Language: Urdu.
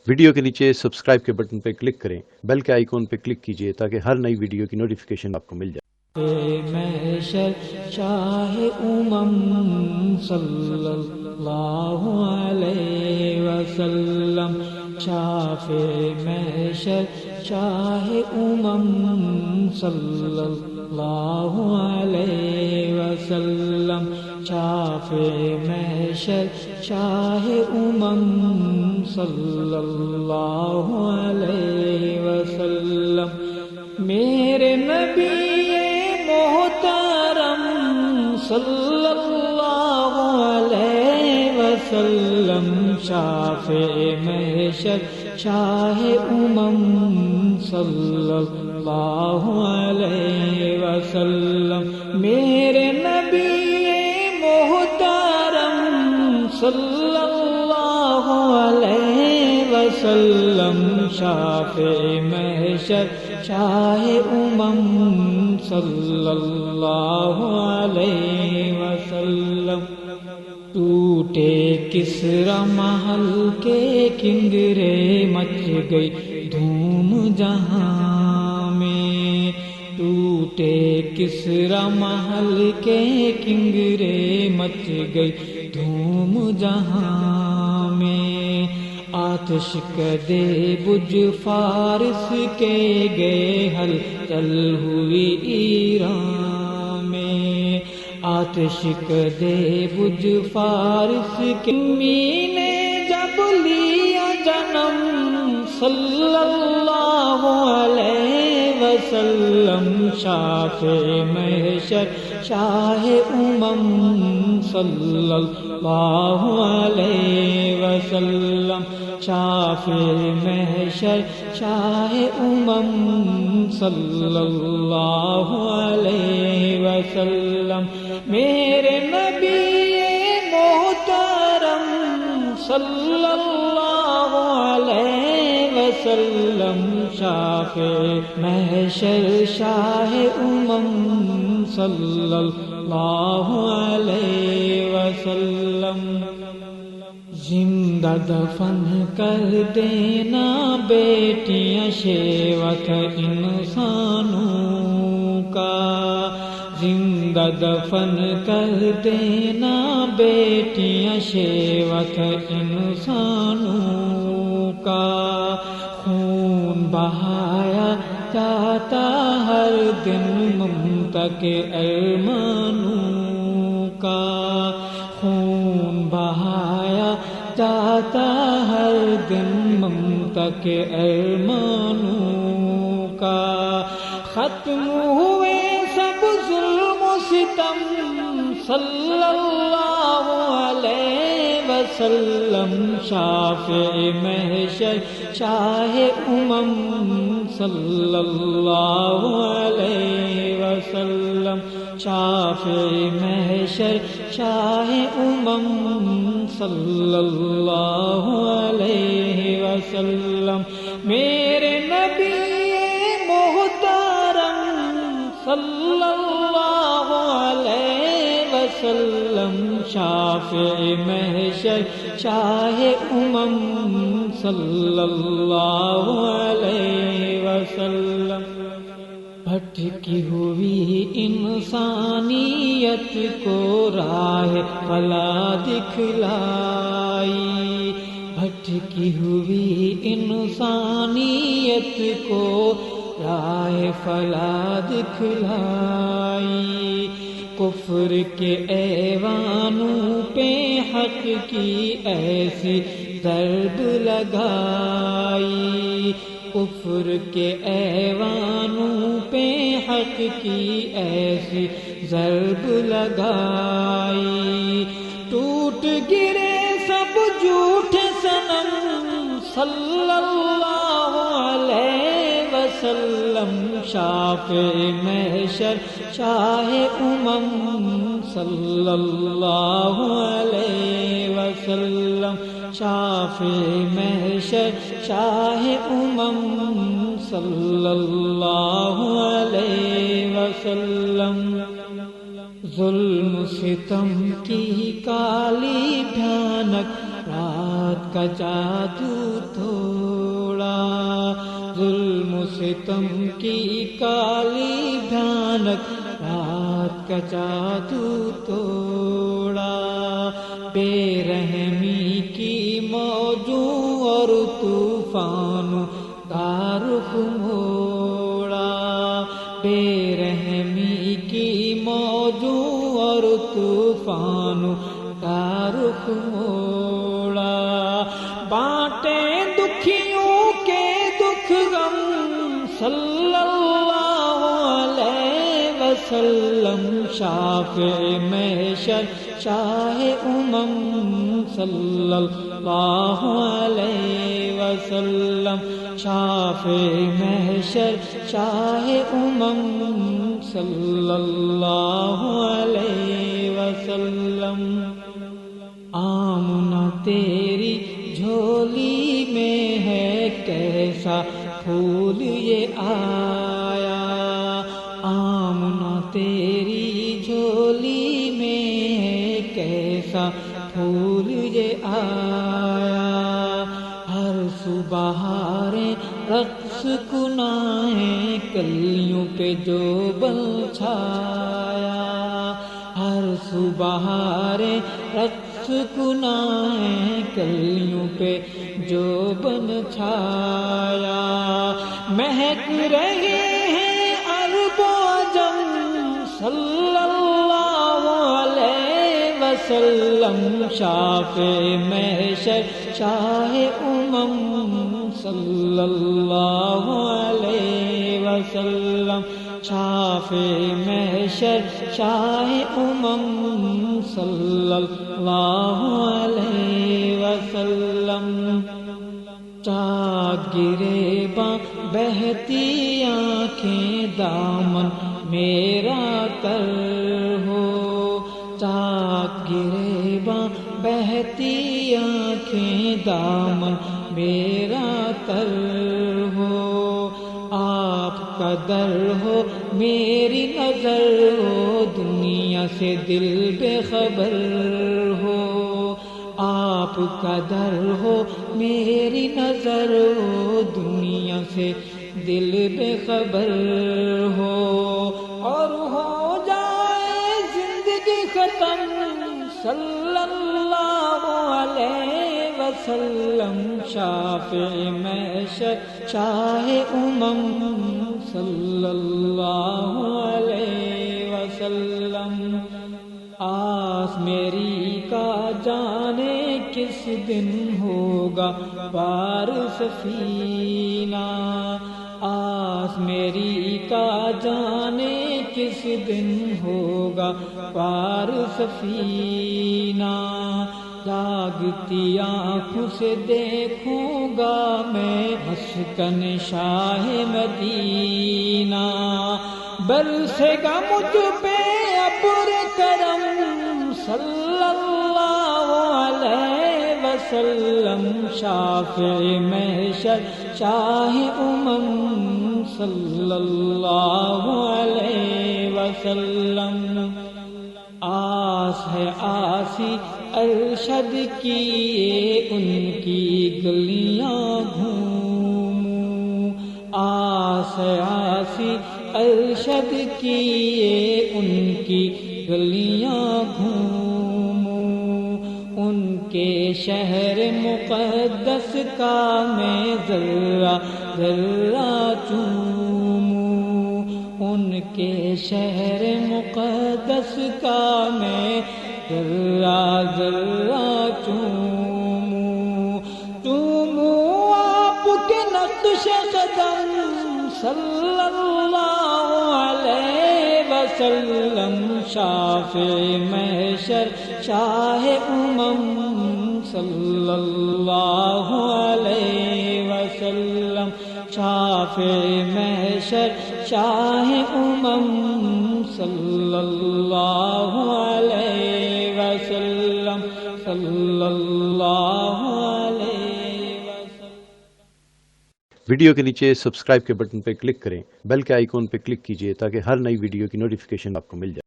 ویڈیو کے نیچے سبسکرائب کے بٹن پہ کلک کریں، بیل کے آئیکن پہ کلک کیجئے تاکہ ہر نئی ویڈیو کی نوٹیفیکیشن آپ کو مل جائے۔ محشر شاہ صلی اللہ علیہ وسلم، شاف محشر شاہ صلی اللہ علیہ وسلم، شاف محشر شاہ صلی اللہ علیہ وسلم، میرے نبی محترم صلی اللہ علیہ وسلم، شافع محشر شاہ صلی اللہ علیہ وسلم، میرے نبی محترم صلی اللہ علیہ وسلم، شافع محشر شاہ صلی اللہ علیہ وسلم، ٹوٹے کسری محل کے کنگرے مچ گئی دھوم جہاں میں، ٹوٹے کسری محل کے کنگرے مچ گئی دھوم جہاں میں، آتش کدے بج فارس کے گئے ہلچل ہوئی ایران میں، آتش کدے بج فارس کے امی نے جب لیا جنم صلی اللہ علیہ وسلم، شافع محشر شاہ صلی اللہ علیہ وسلم، شافع محشر شاہ صلی اللہ علیہ وسلم، میرے نبی محترم صلی اللہ علیہ وسلم، شافع محشر شاہ صلی اللہ علیہ وسلم، زندہ دفن کر دینا بیٹیاں شیوت انسانوں کا، زندہ دفن کر دینا بیٹیاں شیوت انسانوں کا، خون بہایا جاتا ہر دن ممتا کے ارمانوں کا، خون بہایا جاتا ہر دن ممتا کے ارمانوں کا، ختم ہوئے سب ظلم و ستم صلی اللہ علیہ وسلم، شافع محشر شاہ صلی اللہ علیہ وسلم، شافع محشر شاہ صلی اللہ علیہ وسلم، میرے نبی محترم صلی اللہ علیہ وسلم، شافع محشر شاہ صلی اللہ علیہ وسلم، بھٹکی ہوئی انسانیت کو راہ فلاح دکھلائی، بھٹکی ہوئی انسانیت کو راہ فلاح دکھلائی، کفر کے ایوانوں پہ حق کی ایسی ضرب لگائی، کفر کے ایوانوں پہ حق کی ایسی ضرب لگائی، ٹوٹ گرے سب جھوٹے صنم صلی اللہ علیہ وسلم، شافع محشر شاہ صلی اللہ علیہ وسلم، شافع محشر شاہ صلی اللہ علیہ وسلم، ظلم ستم کی کالی بھیانک رات کا جادو تو ستم کی کالی بھیانک رات کا جادو توڑا، بے رحمی کی موجوں اور طوفانوں کا رخ موڑا، بے رحمی کی موجوں اور طوفانوں کا رخ موڑا، بانٹے دکھیوں کے دکھ غم صلی اللہ علیہ وسلم، شافع محشر شاہ امم صلی اللہ علیہ وسلم، شافع محشر شاہ امم صلی اللہ علیہ وسلم۔ آمنہ تیری جھولی میں ہے کیسا پھول یہ آیا، آمنہ تیری جھولی میں ہے کیسا پھول یہ آیا، ہر صبح بہاریں رقص کنائیں کلیوں پہ جو بل چھایا، ہر صبح بہاریں رقص کنائیں کلیوں پہ جو بن چھایا، مہک رہے ہیں عرب و عجم صلی اللہ علیہ وسلم، شافع محشر شاہ امم صلی اللہ علیہ وسلم، شافع محشر شاہ امم صلی اللہ علیہ وسلم، چاک گرے باں بہتی آنکھیں دامن میرا تر ہو، چاک گرے باں بہتی آنکھیں دامن میرا تر ہو، آپ کا در ہو میری نظر ہو دنیا سے دل بے خبر ہو، آپ کا در ہو میری نظر ہو دنیا سے دل بے خبر ہو، اور ہو جائے زندگی ختم صلی اللہ علیہ وسلم، شافع محشر شاہ امم صلی اللہ علیہ وسلم، آس میری کا جانے کس دن ہوگا پار سفینہ، آس میری کا جانے کس دن ہوگا پار سفینہ، جاگتی آنکھوں سے دیکھوں گا میں مسکن شاہ مدینہ، برسے گا مجھ پہ ابر کرم صلی اللہ علیہ وسلم، شافع محشر شاہ امم صلی اللہ علیہ وسلم، آس ہے آسی ارشد کی ان کی گلیاں گھوموں، آس ہے آسی ارشد کی ان کی گلیاں گھوموں، ان کے شہر مقدس کا میں ذرہ ذرہ چوموں، ان کے شہر مقدس کا میں ذرہ ذرہ چوموں، چوموں آپ کے نقش قدم صلی اللہ علیہ وسلم، شافع محشر شاہ امم صلی اللہ علیہ وسلم، شافع محشر شاہ امم صلی اللہ علیہ وسلم، صلی اللہ علیہ وسلم۔ ویڈیو کے نیچے سبسکرائب کے بٹن پہ کلک کریں، بیل کے آئیکن پہ کلک کیجئے تاکہ ہر نئی ویڈیو کی نوٹیفیکیشن آپ کو مل جائے۔